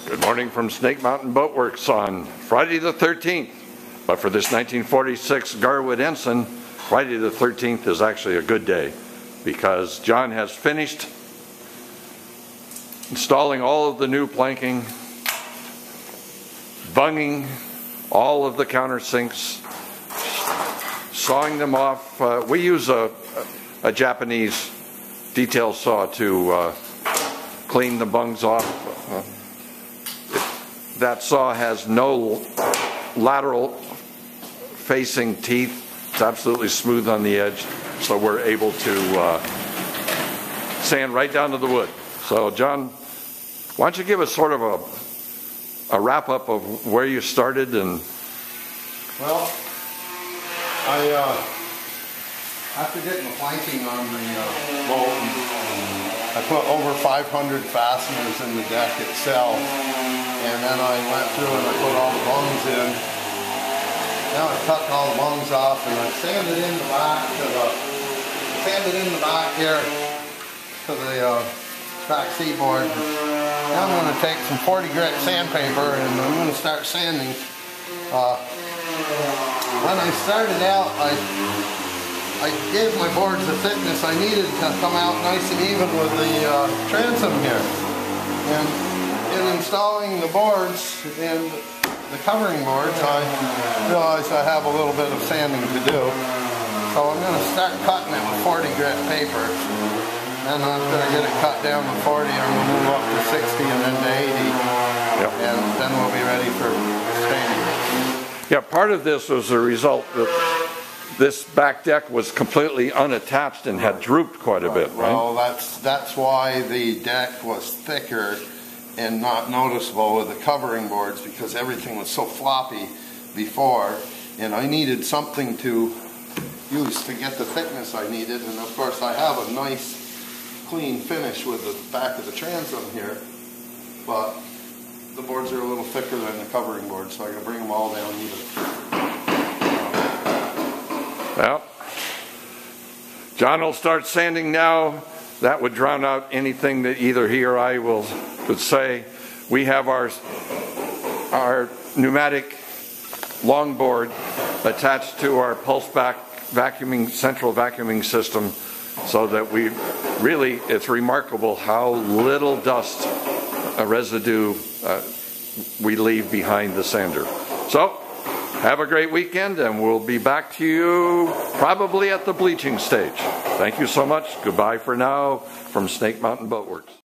Good morning from Snake Mountain Boat Works on Friday the 13th. But for this 1946 Gar Wood Ensign, Friday the 13th is actually a good day because John has finished installing all of the new planking, bunging all of the countersinks, sawing them off. We use a Japanese detail saw to clean the bungs off. That saw has no lateral facing teeth. It's absolutely smooth on the edge, so we're able to sand right down to the wood. So John, why don't you give us sort of a wrap-up of where you started? And well, after getting the planking on the boat, I put over 500 fasteners in the deck itself, and then I went through and I put all the bungs in. Now I cut all the bungs off and I sanded in the back here to the back seaboard. Now I'm going to take some 40 grit sandpaper and I'm going to start sanding. When I started out, I gave my boards the thickness I needed to come out nice and even with the transom here. And in installing the boards and the covering boards, I realized I have a little bit of sanding to do. So I'm going to start cutting it with 40 grit paper. And after I get it cut down to 40, I'm going to move up to 60 and then to 80. Yep. And then we'll be ready for staining. Yeah, part of this was a result that this back deck was completely unattached and had drooped quite a bit, right? Well, that's why the deck was thicker and not noticeable with the covering boards, because everything was so floppy before, and I needed something to use to get the thickness I needed. And of course I have a nice clean finish with the back of the transom here, but the boards are a little thicker than the covering boards, so I'm going to bring them all down even. Well, John will start sanding now. That would drown out anything that either he or I could say. We have our pneumatic longboard attached to our pulse back central vacuuming system, so that it's remarkable how little dust residue we leave behind the sander. So have a great weekend, and we'll be back to you probably at the bleaching stage. Thank you so much. Goodbye for now from Snake Mountain Boat Works.